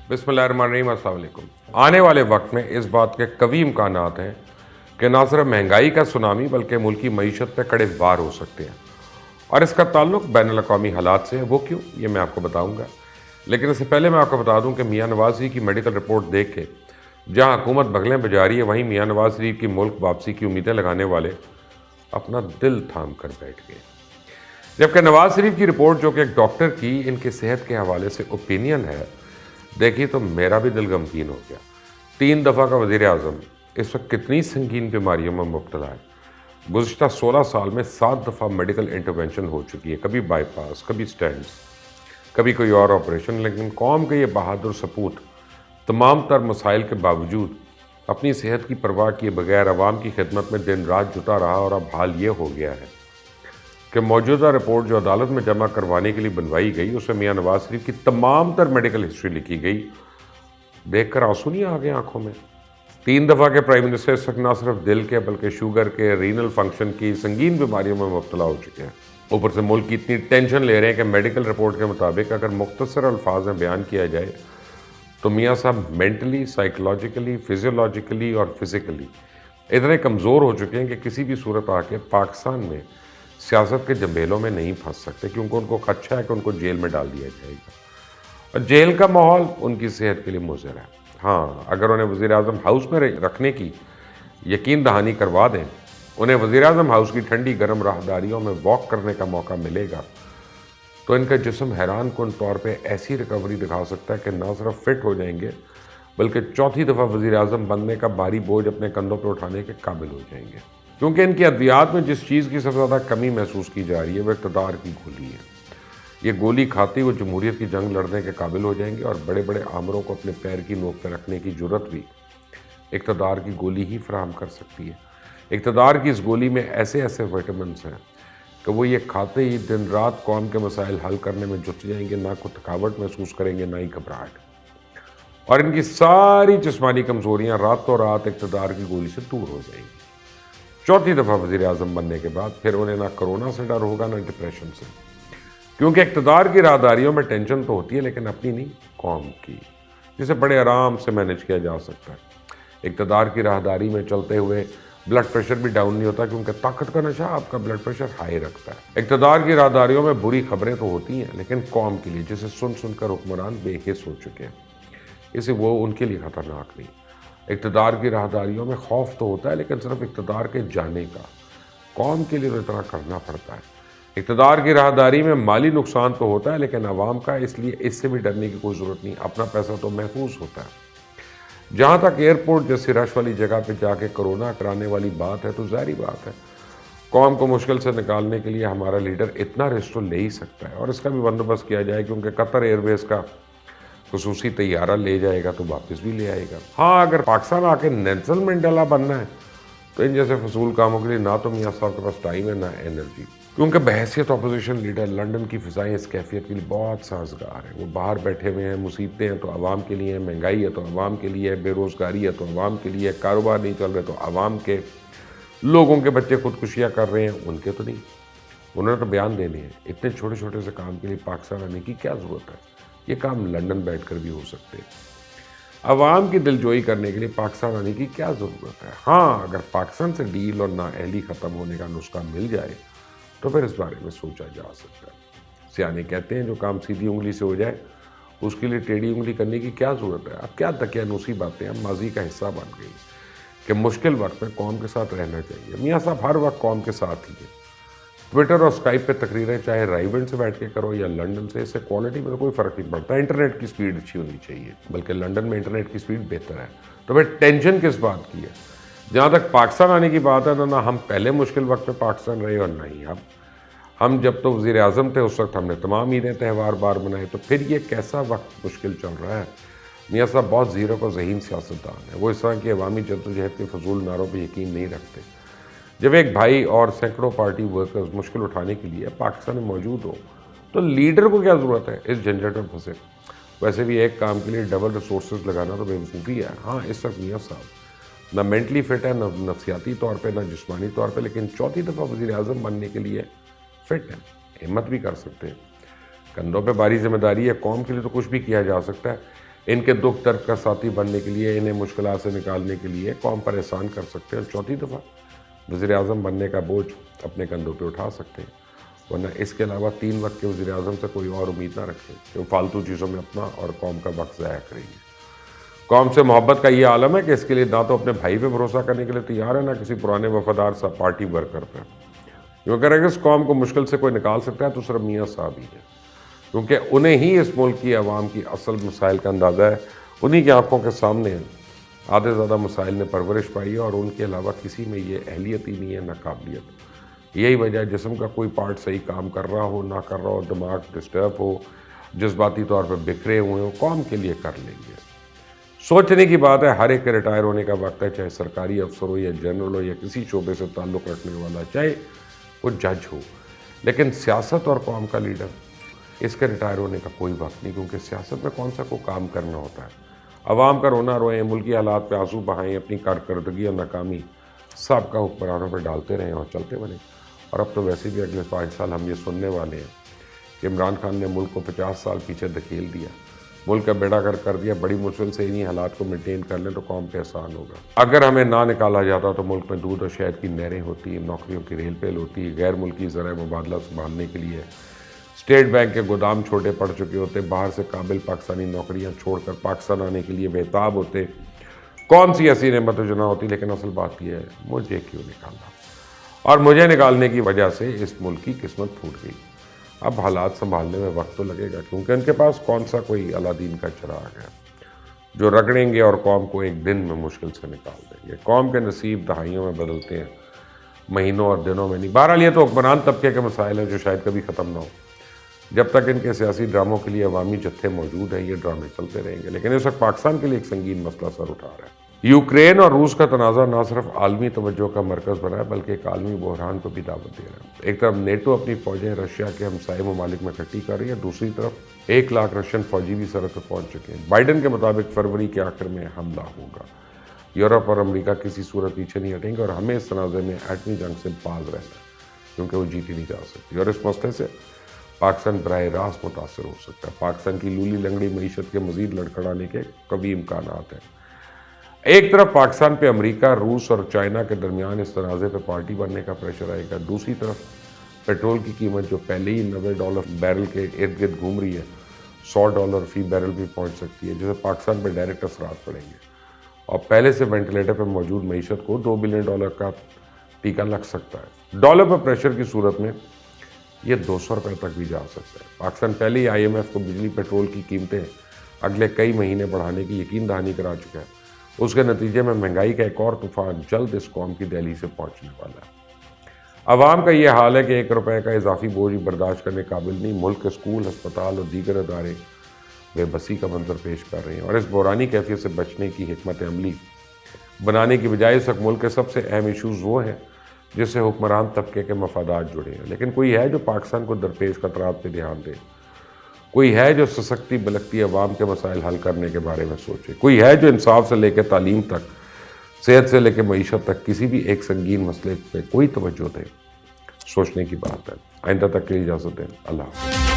बिस्मिल्लाहिर्रहमानिर्रहीम, अस्सलाम वालेकुम। आने वाले वक्त में इस बात के कवी इम्कानात हैं कि ना सिर्फ महंगाई का सुनामी बल्कि मुल्की मईशत पर कड़े वार हो सकते हैं, और इसका ताल्लुक बैनुल अक़वामी हालात से है। वो क्यों, ये मैं आपको बताऊंगा। लेकिन इससे पहले मैं आपको बता दूं कि मियाँ नवाज शरीफ की मेडिकल रिपोर्ट देख के जहां हुकूमत बगलें बजा रही है, वहीं मियाँ नवाज शरीफ की मुल्क वापसी की उम्मीदें लगाने वाले अपना दिल थाम कर बैठ गए। जबकि नवाज शरीफ की रिपोर्ट, जो कि एक डॉक्टर की इनकी सेहत के हवाले से ओपिनियन है, देखिए तो मेरा भी दिल गमगीन हो गया। 3 दफ़ा का वज़ीर आज़म इस वक्त कितनी संगीन बीमारियों में मुब्तला है। गुज़िश्ता 16 साल में 7 दफ़ा मेडिकल इंटरवेंशन हो चुकी है, कभी बाईपास, कभी स्टेंट्स, कभी कोई और ऑपरेशन। लेकिन कौम के ये बहादुर सपूत तमाम तर मसाइल के बावजूद अपनी सेहत की परवाह किए बगैर आवाम की खिदमत में दिन रात जुटा रहा, और अब हाल ये हो गया है कि मौजूदा रिपोर्ट जो अदालत में जमा करवाने के लिए बनवाई गई, उसमें मियाँ नवाज शरीफ की तमाम तर मेडिकल हिस्ट्री लिखी गई। देखकर आंसू नहीं आ गए आंखों में। 3 दफ़ा के प्राइम मिनिस्टर इस वक्त न सिर्फ दिल के बल्कि शुगर के, रीनल फंक्शन की संगीन बीमारियों में मुब्तला हो चुके हैं। ऊपर से मुल्क की इतनी टेंशन ले रहे हैं कि मेडिकल रिपोर्ट के मुताबिक अगर मुख्तसर अल्फाज में बयान किया जाए तो मियाँ साहब मेंटली, साइकोलॉजिकली, फिजियोलॉजिकली और फिज़िकली इतने कमज़ोर हो चुके हैं कि किसी भी सूरत आके पाकिस्तान में सियासत के जंबेलों में नहीं फंस सकते, क्योंकि उनको खदशा है कि उनको जेल में डाल दिया जाएगा, और जेल का माहौल उनकी सेहत के लिए मुज़र है। हाँ, अगर उन्हें वज़ीर आज़म हाउस में रखने की यकीन दहानी करवा दें, उन्हें वज़ीर आज़म हाउस की ठंडी गर्म राहदारियों में वॉक करने का मौका मिलेगा, तो इनका जिस्म हैरान कुन तौर पे ऐसी रिकवरी दिखा सकता है कि ना सिर्फ फिट हो जाएंगे बल्कि चौथी दफ़ा वज़ीर आज़म बनने का भारी बोझ अपने कंधों पर उठाने के काबिल हो जाएंगे। क्योंकि इनकी अद्वियात में जिस चीज़ की सबसे ज़्यादा कमी महसूस की जा रही है, वह इक़्तिदार की गोली है। ये गोली खाते ही वो जमहूरियत की जंग लड़ने के काबिल हो जाएंगे, और बड़े बड़े आमरों को अपने पैर की नोक पर रखने की जुर्रत भी इक़्तिदार की गोली ही फराहम कर सकती है। इक़्तिदार की इस गोली में ऐसे ऐसे विटामिन्स हैं कि वो ये खाते ही दिन रात कौम के मसाइल हल करने में जुट जाएंगे, ना कोई थकावट महसूस करेंगे, ना ही घबराहट, और इनकी सारी जिस्मानी कमज़ोरियाँ रातों रात इक़्तिदार की गोली से दूर हो जाएंगी। चौथी दफ़ा वज़ीर आज़म बनने के बाद फिर उन्हें ना कोरोना से डर होगा, ना डिप्रेशन से, क्योंकि इक़्तिदार की राहदारियों में टेंशन तो होती है, लेकिन अपनी नहीं, कौम की, जिसे बड़े आराम से मैनेज किया जा सकता है। इक़्तिदार की राहदारी में चलते हुए ब्लड प्रेशर भी डाउन नहीं होता, क्योंकि ताकत का नशा आपका ब्लड प्रेशर हाई रखता है। इक़्तिदार की राहदारियों में बुरी खबरें तो होती हैं, लेकिन कौम के लिए, जिसे सुन सुनकर हुक्मरान बेहिस हो चुके हैं, इसे वो उनके लिए ख़तरनाक नहीं। इक़्तिदार की राहदारियों में खौफ तो होता है, लेकिन सिर्फ इक़्तिदार के जाने का। कौम के लिए तो इतना करना पड़ता है। इक़्तिदार की राहदारी में माली नुकसान तो होता है, लेकिन आवाम का, इसलिए इससे भी डरने की कोई ज़रूरत नहीं। अपना पैसा तो महफूज होता है। जहाँ तक एयरपोर्ट जैसी रश वाली जगह पर जाके कोरोना कराने वाली बात है, तो ज़ाहिर बात है कौम को मुश्किल से निकालने के लिए हमारा लीडर इतना रिस्क तो ले ही सकता है, और इसका भी बंदोबस्त किया जाए, क्योंकि कतर एयरवेज़ का खुसूसी तैयारा ले जाएगा तो वापस भी ले आएगा। हाँ, अगर पाकिस्तान आके नेल्सन मंडेला बनना है तो इन जैसे फजूल कामों के लिए ना तो मियाँ साहब के पास टाइम है, ना एनर्जी, क्योंकि बहैसियत अपोजिशन लीडर लंदन की फ़िज़ाएँ इस कैफियत के लिए बहुत साजगार हैं। वो बाहर बैठे हुए हैं, मुसीबतें हैं तो आवाम के लिए हैं, महंगाई है तो आवाम के लिए है, बेरोज़गारी है तो आवाम के लिए है, कारोबार नहीं चल रहे तो आवाम के, लोगों के बच्चे खुदकुशियाँ कर रहे हैं, उनके तो नहीं। उन्होंने तो बयान देने हैं। इतने छोटे छोटे से काम के लिए पाकिस्तान आने की क्या ज़रूरत है? ये काम लंदन बैठकर भी हो सकते हैं। अवाम की दिलजोई करने के लिए पाकिस्तान आने की क्या ज़रूरत है? हाँ, अगर पाकिस्तान से डील और नाअहली ख़त्म होने का नुस्खा मिल जाए तो फिर इस बारे में सोचा जा सकता है। सियाने कहते हैं, जो काम सीधी उंगली से हो जाए उसके लिए टेढ़ी उंगली करने की क्या ज़रूरत है? अब क्या दकियानूसी बातें हैं, माजी का हिस्सा बन गई कि मुश्किल वक्त में कौम के साथ रहना चाहिए। मियाँ साहब हर वक्त कौम के साथ ही है। ट्विटर और स्काइप पे तकरीरें चाहे राइवेंट से बैठ के करो या लंदन से, इससे क्वालिटी में तो कोई फ़र्क नहीं पड़ता। इंटरनेट की स्पीड अच्छी होनी चाहिए, बल्कि लंदन में इंटरनेट की स्पीड बेहतर है। तो फिर टेंशन किस बात की है? जहाँ तक पाकिस्तान आने की बात है, ना हम पहले मुश्किल वक्त पे पाकिस्तान रहे और ना ही हम जब तो वज़ीर आज़म थे उस वक्त हमने तमाम ईदें त्यौहार बार बनाए, तो फिर ये कैसा वक्त मुश्किल चल रहा है? मियाँ साहब बहुत ज़ीरो को ज़हीन सियासतदान है। वो इस तरह की अवामी जद्दोजहद के फजूल नारों पर यकीन नहीं रखते। जब एक भाई और सैकड़ों पार्टी वर्कर्स मुश्किल उठाने के लिए पाकिस्तान में मौजूद हो, तो लीडर को क्या ज़रूरत है इस झंझट में फंसे? वैसे भी एक काम के लिए डबल रिसोर्सेज लगाना तो बेवकूफ़ी है। हाँ, इस वक्त मियाँ साहब ना मेंटली फिट है, ना नफसियाती तौर पे, ना जिस्मानी तौर पे, लेकिन चौथी दफ़ा वज़ीर आज़म बनने के लिए फिट है, हिम्मत भी कर सकते हैं। कंधों पे भारी जिम्मेदारी है, कौम के लिए तो कुछ भी किया जा सकता है, ان کے دکھ درد کا ساتھی بننے کے لیے، انہیں مشکلات سے نکالنے کے لیے قوم پر احسان کر سکتے ہیں، اور چوتھی دفعہ وزیر اعظم بننے کا بوجھ اپنے کندھوں پہ اٹھا سکتے ہیں۔ ورنہ اس کے علاوہ 3 وقت کے وزیر اعظم سے کوئی اور امید نہ رکھیں کہ وہ فالتو چیزوں میں اپنا اور قوم کا وقت ضائع کریں گے۔ قوم سے محبت کا یہ عالم ہے کہ اس کے لیے نہ تو اپنے بھائی پہ بھروسہ کرنے کے لیے تیار ہے، نہ کسی پرانے وفادار سا پارٹی ورکر پہ۔ جو کہہ رہے کہ اس قوم کو مشکل سے کوئی نکال سکتا ہے تو صرف میاں صاحب ہی ہے، کیونکہ انہیں ہی اس ملک کی عوام کی اصل مسائل کا اندازہ ہے۔ انہی کی آنکھوں کے سامنے آدھے زیادہ مسائل نے پرورش پائی ہے، اور ان کے علاوہ کسی میں یہ اہلیت ہی نہیں ہے، نہ قابلیت۔ یہی وجہ ہے جسم کا کوئی پارٹ صحیح کام کر رہا ہو، نہ کر رہا ہو، دماغ ڈسٹرب ہو، جذباتی طور پہ بکھرے ہوئے ہوں، قوم کے لیے کر لیں گے۔ سوچنے کی بات ہے، ہر ایک کے ریٹائر ہونے کا وقت ہے، چاہے سرکاری افسر ہو یا جنرل ہو یا کسی شعبے سے تعلق رکھنے والا، چاہے وہ جج ہو، لیکن سیاست اور قوم کا لیڈر، اس کے ریٹائر ہونے کا کوئی وقت نہیں، کیونکہ سیاست میں کون سا کوئی کام کرنا ہوتا ہے۔ عوام کا رونا روئیں، ملکی حالات پہ آنسو بہائیں، اپنی کارکردگی اور ناکامی سابقہ حکمرانوں پہ ڈالتے رہیں اور چلتے بنیں۔ اور اب تو ویسے بھی اگلے 5 سال ہم یہ سننے والے ہیں کہ عمران خان نے ملک کو 50 سال پیچھے دھکیل دیا، ملک کا بیڑا گرک کر دیا۔ بڑی مشکل سے انہی حالات کو مینٹین کر لیں تو قوم پہ احسان ہوگا۔ اگر ہمیں نہ نکالا جاتا تو ملک میں دودھ اور شہد کی نہریں ہوتی، نوکریوں کی ریل پیل ہوتی، غیر ملکی ذرائع مبادلہ سنبھالنے کے لیے اسٹیٹ بینک کے گودام چھوٹے پڑ چکے ہوتے، باہر سے قابل پاکستانی نوکریاں چھوڑ کر پاکستان آنے کے لیے بےتاب ہوتے، کون سی ایسی نعمت جو نہ ہوتی۔ لیکن اصل بات یہ ہے، مجھے کیوں نکالا، اور مجھے نکالنے کی وجہ سے اس ملک کی قسمت پھوٹ گئی۔ اب حالات سنبھالنے میں وقت تو لگے گا، کیونکہ ان کے پاس کون سا کوئی الادین کا چراغ ہے جو رگڑیں گے اور قوم کو ایک دن میں مشکل سے نکال دیں گے۔ قوم کے نصیب دہائیوں میں بدلتے ہیں، مہینوں اور دنوں میں نہیں۔ بہرحال یہ تو حکمران طبقے کے مسائل ہیں جو شاید کبھی ختم نہ ہو۔ جب تک ان کے سیاسی ڈراموں کے لیے عوامی جتھے موجود ہیں، یہ ڈرامے چلتے رہیں گے۔ لیکن اس وقت پاکستان کے لیے ایک سنگین مسئلہ سر اٹھا رہا ہے۔ یوکرین اور روس کا تنازع نہ صرف عالمی توجہ کا مرکز بنا ہے، بلکہ ایک عالمی بحران کو بھی دعوت دے رہا ہے۔ ایک طرف نیٹو اپنی فوجیں رشیا کے ہمسائے ممالک میں اکٹھی کر رہی ہے، دوسری طرف 1 لاکھ رشین فوجی بھی سرحد پہ پہنچ چکے ہیں۔ بائیڈن کے مطابق فروری کے آخر میں حملہ ہوگا۔ یورپ اور امریکہ کسی صورت پیچھے نہیں ہٹیں گے، اور ہمیں اس تنازع میں ایٹمی جنگ سے باز رہنا ہے، کیونکہ وہ جیتی نہیں جا سکتی، اور اس مسئلے سے پاکستان براہ راست متاثر ہو سکتا ہے۔ پاکستان کی لولی لنگڑی معیشت کے مزید لڑکھڑانے کے قوی امکانات ہیں۔ ایک طرف پاکستان پہ امریکہ، روس اور چائنا کے درمیان اس تنازع پہ پارٹی بننے کا پریشر آئے گا، دوسری طرف پیٹرول کی قیمت جو پہلے ہی $90 بیرل کے ارد گرد گھوم رہی ہے، $100 فی بیرل بھی پہنچ سکتی ہے، جسے پاکستان پہ ڈائریکٹ اثرات پڑیں گے، اور پہلے سے وینٹیلیٹر پہ موجود معیشت کو $2 بلین کا ٹیکہ لگ سکتا ہے۔ ڈالر پر پریشر کی صورت میں یہ $200 تک بھی جا سکتا ہے۔ پاکستان پہلے ہی IMF کو بجلی پیٹرول کی قیمتیں اگلے کئی مہینے بڑھانے کی یقین دہانی کرا چکا ہے۔ اس کے نتیجے میں مہنگائی کا ایک اور طوفان جلد اس قوم کی دہلی سے پہنچنے والا ہے۔ عوام کا یہ حال ہے کہ $1 کا اضافی بوجھ برداشت کرنے قابل نہیں۔ ملک کے اسکول، ہسپتال اور دیگر ادارے بے بسی کا منظر پیش کر رہے ہیں، اور اس بحرانی کیفیت سے بچنے کی حکمت عملی بنانے کی بجائے اس وقت ملک کے سب سے اہم ایشوز وہ ہیں جس سے حکمران طبقے کے مفادات جڑے ہیں۔ لیکن کوئی ہے جو پاکستان کو درپیش خطرات پہ دھیان دے، کوئی ہے جو سسکتی بلکتی عوام کے مسائل حل کرنے کے بارے میں سوچے، کوئی ہے جو انصاف سے لے کے تعلیم تک، صحت سے لے کے معیشت تک کسی بھی ایک سنگین مسئلے پہ کوئی توجہ دے۔ سوچنے کی بات ہے۔ آئندہ تک کے لیے اجازت دیں۔ اللہ حافظ۔